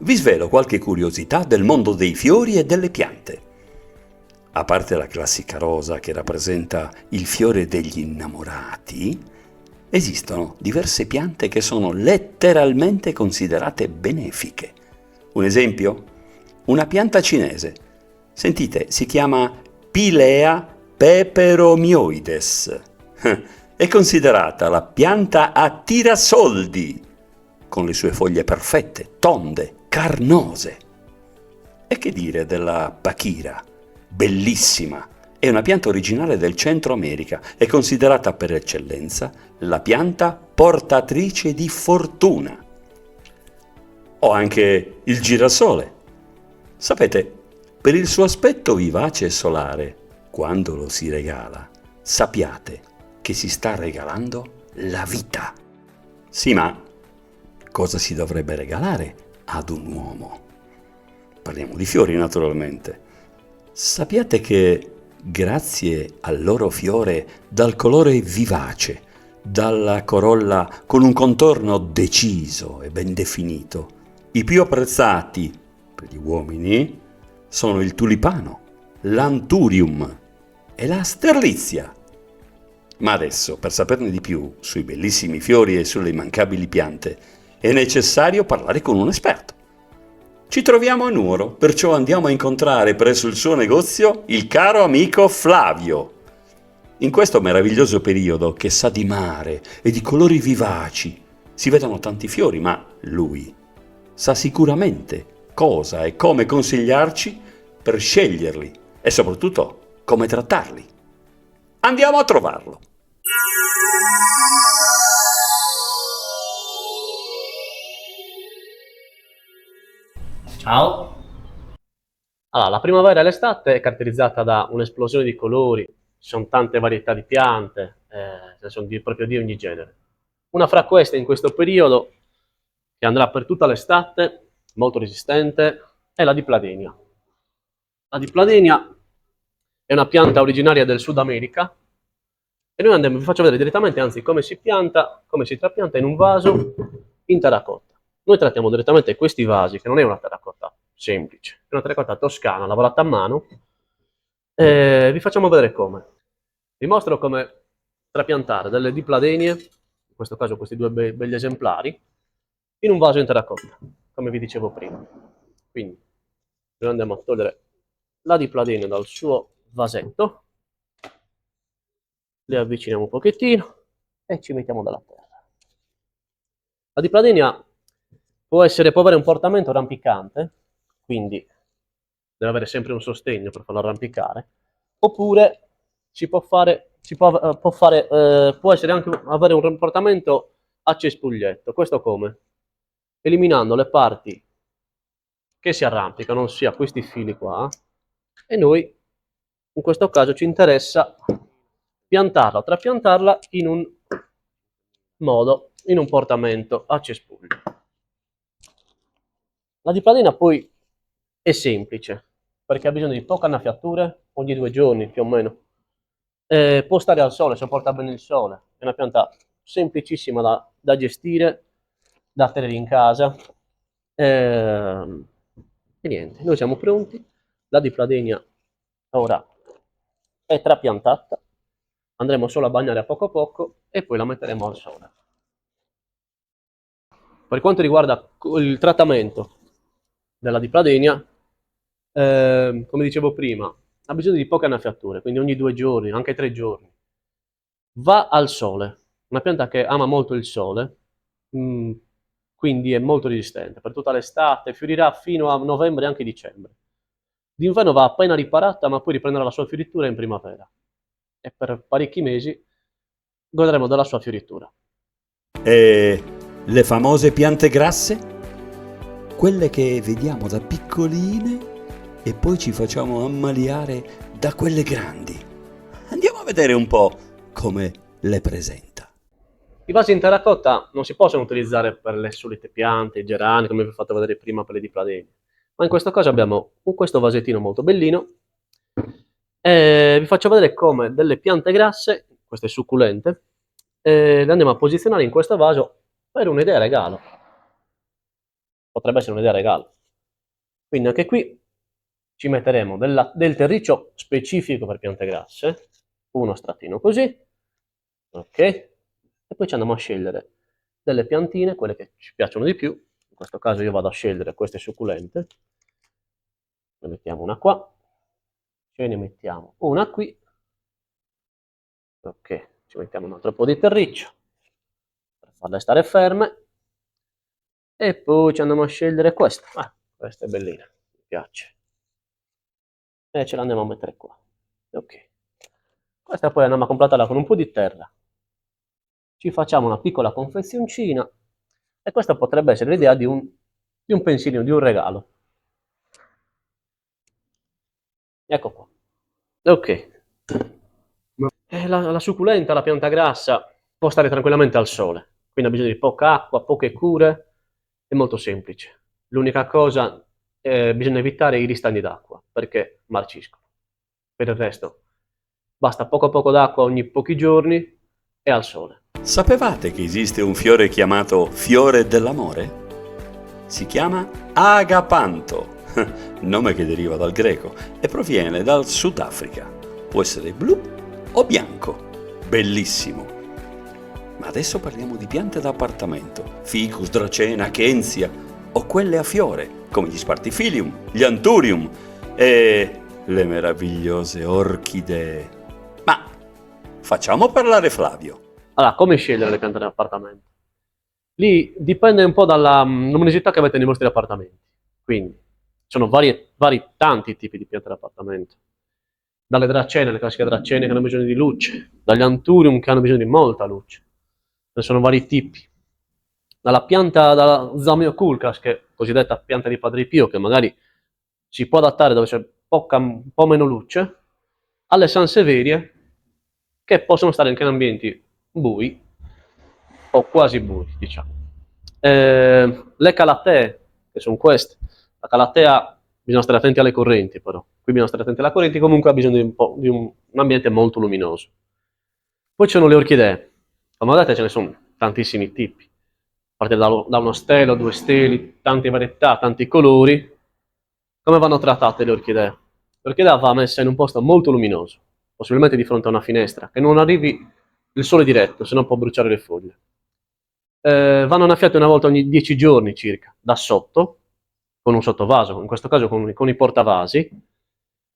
vi svelo qualche curiosità del mondo dei fiori e delle piante. A parte la classica rosa che rappresenta il fiore degli innamorati, esistono diverse piante che sono letteralmente considerate benefiche. Un esempio? Una pianta cinese. Sentite, si chiama Pilea peperomioides. È considerata la pianta a tirasoldi, con le sue foglie perfette, tonde, carnose. E che dire della pachira? Bellissima! È una pianta originale del Centro America, è considerata per eccellenza la pianta portatrice di fortuna. O anche il girasole. Sapete, per il suo aspetto vivace e solare, quando lo si regala, sappiate che si sta regalando la vita. Sì, ma cosa si dovrebbe regalare ad un uomo? Parliamo di fiori, naturalmente. Sappiate che grazie al loro fiore dal colore vivace, dalla corolla con un contorno deciso e ben definito, i più apprezzati per gli uomini sono il tulipano, l'anturium e la sterlizia. Ma adesso, per saperne di più sui bellissimi fiori e sulle immancabili piante, è necessario parlare con un esperto. Ci troviamo a Nuoro, perciò andiamo a incontrare presso il suo negozio il caro amico Flavio. In questo meraviglioso periodo che sa di mare e di colori vivaci, si vedono tanti fiori, ma lui sa sicuramente cosa e come consigliarci per sceglierli e soprattutto come trattarli. Andiamo a trovarlo. Ciao! Allora, la primavera e l'estate è caratterizzata da un'esplosione di colori, ci sono tante varietà di piante, ce ne sono proprio di ogni genere. Una fra queste in questo periodo, che andrà per tutta l'estate, molto resistente, è la dipladenia. La dipladenia è una pianta originaria del Sud America e noi vi faccio vedere direttamente, anzi, come si pianta, come si trapianta in un vaso in terracotta. Noi trattiamo direttamente questi vasi, che non è una terracotta semplice, è una terracotta toscana, lavorata a mano. Vi facciamo vedere come. Vi mostro come trapiantare delle dipladenie, in questo caso questi due begli esemplari, in un vaso in terracotta, come vi dicevo prima. Quindi, noi andiamo a togliere la dipladenia dal suo vasetto, le avviciniamo un pochettino e ci mettiamo dalla terra. La dipladenia può avere un portamento rampicante, quindi deve avere sempre un sostegno per farlo arrampicare, oppure può essere anche avere un portamento a cespuglietto. Questo come? Eliminando le parti che si arrampicano, ossia questi fili qua, e noi in questo caso ci interessa piantarla o trapiantarla in un modo, in un portamento a cespuglio. La dipladenia poi è semplice, perché ha bisogno di poche annaffiature, ogni 2 giorni più o meno. Può stare al sole, sopporta bene il sole, è una pianta semplicissima da gestire, da tenere in casa. E niente, noi siamo pronti, la dipladenia ora è trapiantata, andremo solo a bagnare a poco e poi la metteremo al sole. Per quanto riguarda il trattamento della dipladenia, come dicevo prima, ha bisogno di poche annaffiature, quindi ogni 2 giorni, anche 3 giorni. Va al sole, una pianta che ama molto il sole, quindi è molto resistente. Per tutta l'estate, fiorirà fino a novembre e anche dicembre. D'inverno va appena riparata, ma poi riprenderà la sua fioritura in primavera. E per parecchi mesi godremo della sua fioritura. E le famose piante grasse? Quelle che vediamo da piccoline e poi ci facciamo ammaliare da quelle grandi. Andiamo a vedere un po' come le presenta. I vasi in terracotta non si possono utilizzare per le solite piante, i gerani, come vi ho fatto vedere prima per le dipladenie, ma in questo caso abbiamo questo vasettino molto bellino e vi faccio vedere come delle piante grasse, queste succulente, le andiamo a posizionare in questo vaso per un'idea regalo. Potrebbe essere un'idea regalo. Quindi anche qui ci metteremo del terriccio specifico per piante grasse, uno strattino così, ok? E poi ci andiamo a scegliere delle piantine, quelle che ci piacciono di più. In questo caso io vado a scegliere queste succulente. Ne mettiamo una qua, ce ne mettiamo una qui, ok, ci mettiamo un altro po' di terriccio per farle stare ferme e poi ci andiamo a scegliere questa. Questa è bellina, mi piace. E ce la andiamo a mettere qua, ok. Questa poi andiamo a completarla con un po' di terra. Ci facciamo una piccola confezioncina e questa potrebbe essere l'idea di un pensilino, di un regalo. Ecco qua. Ok. La succulenta, la pianta grassa, può stare tranquillamente al sole, quindi ha bisogno di poca acqua, poche cure, è molto semplice. L'unica cosa, bisogna evitare i ristagni d'acqua, perché marciscono. Per il resto, basta poco d'acqua ogni pochi giorni e al sole. Sapevate che esiste un fiore chiamato fiore dell'amore? Si chiama agapanto, nome che deriva dal greco e proviene dal Sudafrica. Può essere blu o bianco, bellissimo. Ma adesso parliamo di piante da appartamento, ficus, dracena, acacia o quelle a fiore, come gli spartifilium, gli anthurium e le meravigliose orchidee. Ma facciamo parlare Flavio. Allora, come scegliere le piante da appartamento? Lì dipende un po' dalla luminosità che avete nei vostri appartamenti. Quindi, sono tanti tipi di piante da appartamento. Dalle dracene, le classiche dracene che hanno bisogno di luce, dagli anthurium che hanno bisogno di molta luce. Ne sono vari tipi. Dalla Zamioculcas, che è cosiddetta pianta di Padre Pio, che magari si può adattare dove c'è un po' meno luce, alle Sanseverie, che possono stare anche in ambienti bui, o quasi bui, diciamo. Le calatee, che sono queste. La calatea, bisogna stare attenti alle correnti, però. Qui bisogna stare attenti alle correnti, comunque ha bisogno di un ambiente molto luminoso. Poi ci sono le orchidee. Come vedete ce ne sono tantissimi tipi. A partire da uno stelo, 2 steli, tante varietà, tanti colori. Come vanno trattate le orchidee? L'orchidea va messa in un posto molto luminoso, possibilmente di fronte a una finestra, che non arrivi il sole diretto, se no può bruciare le foglie. Vanno annaffiate una volta ogni 10 giorni circa, da sotto, con un sottovaso, in questo caso con i portavasi,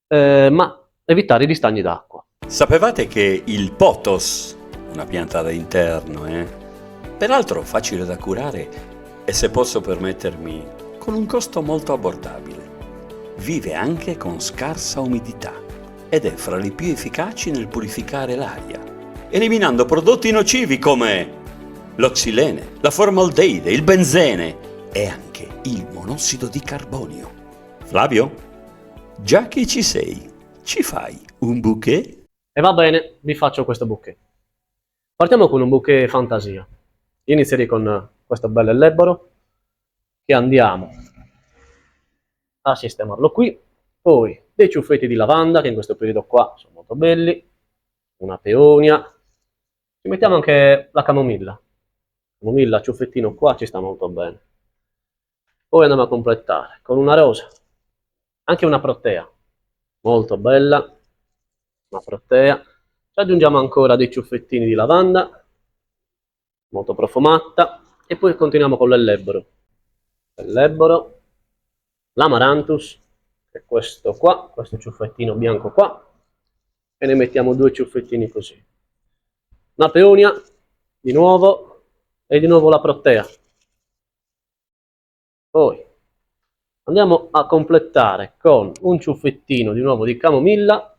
ma evitare i ristagni d'acqua. Sapevate che il pothos, una pianta da interno, peraltro facile da curare e, se posso permettermi, con un costo molto abbordabile, vive anche con scarsa umidità ed è fra le più efficaci nel purificare l'aria, eliminando prodotti nocivi come l'oxilene, la formaldeide, il benzene e anche il monossido di carbonio. Flavio, già che ci sei, ci fai un bouquet? E va bene, vi faccio questo bouquet. Partiamo con un bouquet fantasia. Io inizierei con questo bel elleboro, che andiamo a sistemarlo qui. Poi dei ciuffetti di lavanda, che in questo periodo qua sono molto belli, una peonia, ci mettiamo anche la camomilla. Camomilla, ciuffettino qua, ci sta molto bene. Poi andiamo a completare con una rosa, anche una protea, molto bella, una protea. Ci aggiungiamo ancora dei ciuffettini di lavanda, molto profumata, e poi continuiamo con l'elleboro. L'elleboro, l'amaranthus, che è questo qua, questo ciuffettino bianco qua, e ne mettiamo 2 ciuffettini così. Una peonia, di nuovo, e di nuovo la protea. Poi andiamo a completare con un ciuffettino di nuovo di camomilla,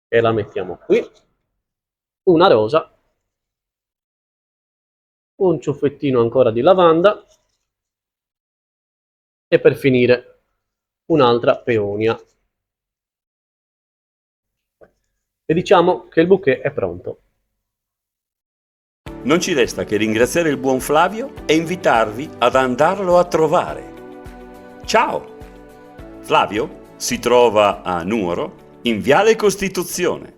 e la mettiamo qui, una rosa, un ciuffettino ancora di lavanda e per finire un'altra peonia. E diciamo che il bouquet è pronto. Non ci resta che ringraziare il buon Flavio e invitarvi ad andarlo a trovare. Ciao! Flavio si trova a Nuoro, in Viale Costituzione.